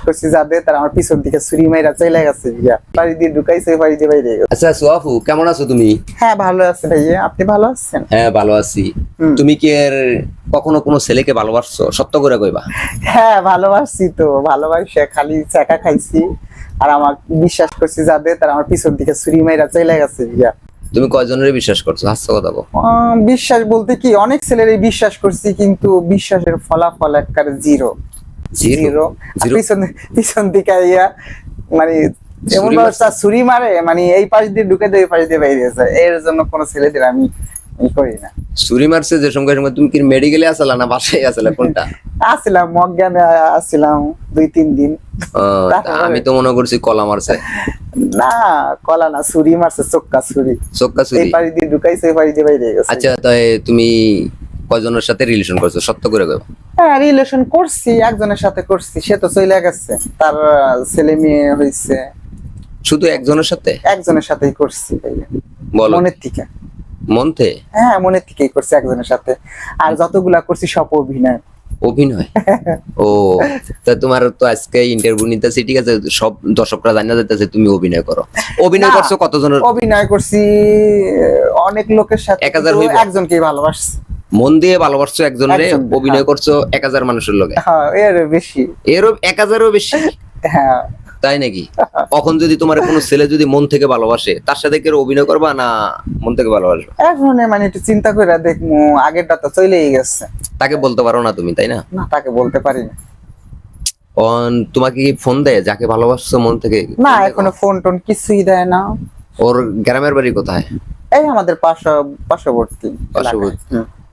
করছি যাদের তারা আমার পিছন থেকে ছুরি মাইরা চলে গেছে বাড়ি দিয়ে ঢুকাইছে বাড়ি দিয়ে বাইরে গেছে। আচ্ছা সোয়াফু, কেমন আছো তুমি? হ্যাঁ ভালো আছে ভাইয়া, আপনি ভালো আছেন? হ্যাঁ ভালো আছি। তুমি কি এর কখনো কোনো ছেলেকে ভালোবাসছো? সত্য করে কইবা। হ্যাঁ ভালোবাসছি তো, ভালোবাসে খালি চাকা খাইছি আর আমার বিশ্বাস করছি যাদের তারা আমার পিছন থেকে ছুরি মাইরা চলে গেছে। তুমি কয়জনের বিশ্বাস করছো? হাস্য কথা বল। বিশ্বাস বলতে কি অনেক ছেলেরই বিশ্বাস করছি, কিন্তু বিশ্বাসের ফলাফল একবারে জিরো জিরো। পিছন দিকে মানে এমন ব্যবস্থা ছুরি মারে, মানে এই পাশ দিয়ে ঢুকে দেয়, এই পাশ দিয়ে বাইরে যায়। এর জন্য কোন ছেলেদের আমি করি না। ছুরি মারছে যে সঙ্গে সঙ্গে তুমি কি মেডিকেলে আসলা না বাসায় আসলা, কোনটা? আসছিলাম অজ্ঞানে, আসছিলাম 2-3 দিন। আমি তো মনে করছি কলা মারছে। না কলা না, ছুরি মারছে, চোক্কা ছুরি। চোক্কা ছুরি। এই পাশ দিয়ে ঢুকাইছে, এই পাশ দিয়ে বাইরে গেছে। আচ্ছা তাই তুমি কয়জনের সাথে রিলেশন করছো? সত্য করে কইবা। হ্যাঁ রিলেশন করছি, একজনের সাথে করছি, সে তো চলে গেছে, তার ছেলে মেয়ে হয়েছে। শুধু একজনের সাথে? একজনের সাথেই করছি ভাইয়া, মনের থেকে। মন থেকে? হ্যাঁ মনের থেকেই করছি একজনের সাথে, আর যতগুলা করছি সব অভিনয়। অভিনয়? ও তা তোমার তো আজকে ইন্টারভিউ নিতেছি, ঠিক আছে, সব দর্শকরা জানা যাইতেছে তুমি অভিনয় করো। অভিনয় করছো কতজনের? অভিনয় করছি অনেক লোকের সাথে, একজনকেই ভালোবাসছি। মন দিয়ে ভালোবাসছো একজনের, অভিনয় করছো 1000 মানুষের লগে? হ্যাঁ এর বেশি, এরও 1000-এরও বেশি। হ্যাঁ তাই নাকি? এখন যদি তোমার কোনো ছেলে যদি মন থেকে ভালোবাসে, তার সাথে কি অভিনয় করবা না মন থেকে ভালোবাসবে? এখন মানে একটু চিন্তা করে দেখবো, আগেরটা তো চলেই গেছে। তাকে বলতে পারো না তুমি, তাই না? না তাকে বলতে পারি না। তোমাকে কি ফোন দেয় যাকে ভালোবাসছো মন থেকে? না এখনো ফোন টোন কিছুই দেয় না। ওর গ্রামের বাড়ি কোথায়? এই আমাদের পার্শ্ববর্তী।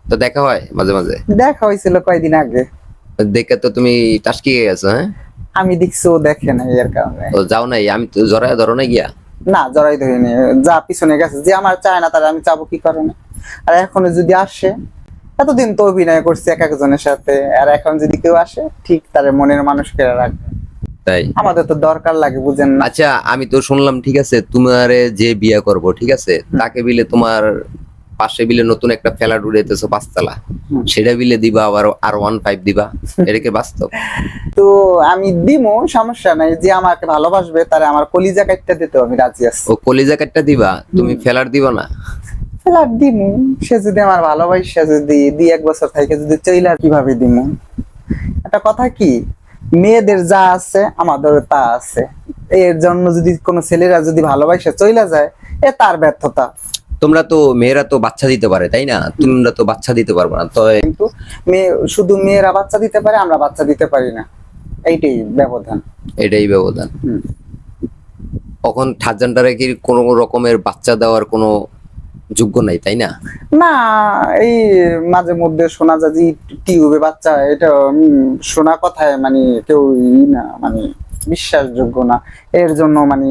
তো দেখা হয় মাঝে মাঝে? দেখা হয়েছিল কয়েকদিন আগে। দেখে তো তুমি টাসকি গেছো? হ্যাঁ আমি দেখছি, ও দেখে না, এর কারণে। ও যাও নাই? আমি তো জড়ায় ধরো না গিয়া? না জড়াই ধরিনি, যা পিছনে গেছে, যে আমার চায় না তার আমি চাবো কি কারণে? আর এখনো যদি আসে, এতদিন তো অভিনয় করছি এক একজনের সাথে, আর এখন যদি কেউ আসে ঠিক তার মনের মানুষকে রাখবে, তাই আমাদের তো দরকার লাগে, বুঝেন না? আচ্ছা আমি তো শুনলাম, ঠিক আছে, তোমারে যে বিয়ে করবো, ঠিক আছে, তাকে বিলে তোমার পাশে বিলে নতুন একটা ফ্ল্যাট উড়াইতেছো 5 তলা, সেটা বিলে দিবা, আবার আর 1.5 দিবা, এটা কি বাস্তব? তো আমি দিমু, সমস্যা নাই, যে আমাকে ভালোবাসবে তারা আমার কলিজা কাটতে দিতে আমি রাজি আছি। ও কলিজা কাটটা দিবা, তুমি ফ্ল্যাট দিবা না? ফ্ল্যাট দিমু, সে যদি আমার ভালোবাসে, যদি 1 বছর থেকে যদি চইলা, কিভাবে দিমু? একটা কথা কি, মেয়েদের যা আছে আমাদের তা আছে। এর জন্য যদি কোনো ছেলেরা যদি ভালোবাসে চইলা যায়, এ তার ব্যর্থতা। তোমরা তো মেয়েরা তো বাচ্চা দিতে পারে, তাই না? তোমরা তো বাচ্চা দিতে পারবে না। তো কিন্তু শুধু মেয়েরা বাচ্চা দিতে পারে, আমরা বাচ্চা দিতে পারি না, এইটাই ব্যবধান। এটাই ব্যবধান। এখন থার্ডজেন্ডারে কি কোনো রকমের বাচ্চা দেওয়ার কোনো যোগ্য নাই, তাই না? না এই মাঝে মধ্যে শোনা যায় যে টিউবে বাচ্চা, এটা শোনা কথায় মানে কেউ না, মানে বিশ্বাসযোগ্য না। এর জন্য মানে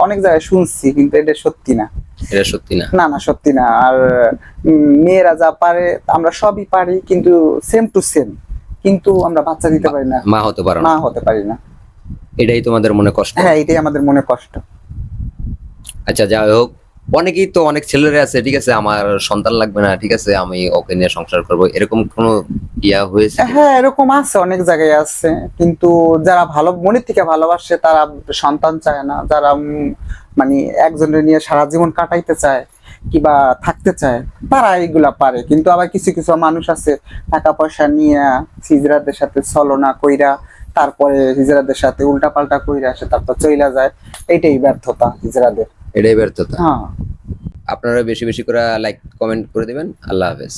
অনেক জায়গায় শুনছি, কিন্তু এটা সত্যি না। এটা সত্যি না? না না সত্যি না। আর মেয়েরা যা পারে আমরা সবই পারি, কিন্তু সেম টু সেম, কিন্তু আমরা বাচ্চা দিতে পারি না, মা হতে পারো না, মা হতে পারি না। এটাই তোমাদের মনে কষ্ট? হ্যাঁ এটাই আমাদের মনে কষ্ট। আচ্ছা যাই হোক, অনেকেই তো, অনেক ছেলেরা আছে, ঠিক আছে, আমার সন্তান লাগবে না, ঠিক আছে, আমি ওকে নিয়ে সংসার করবো, এরকম কোনো ইয়া হয়েছে? হ্যাঁ এরকম আছে, অনেক জায়গায় আছে, কিন্তু যারা ভালো মনের থেকে ভালোবাসে তারা সন্তান চায় না, যারা মানে একজনের নিয়ে সারা জীবন কাটাইতে চায় কিবা থাকতে চায়, তারা এইগুলা পারে। কিন্তু আবার কিছু কিছু মানুষ আছে টাকা পয়সা নিয়ে হিজড়াদের সাথে ছলনা কইরা, তারপরে হিজড়াদের সাথে উল্টা পাল্টা কইরা আসে, তারপর চইলা যায়। এইটাই ব্যর্থতা হিজড়াদের, এটাই ব্যর্থতা। হ্যাঁ। আপনারা বেশি বেশি করে লাইক কমেন্ট করে দিবেন। আল্লাহ হাফেজ।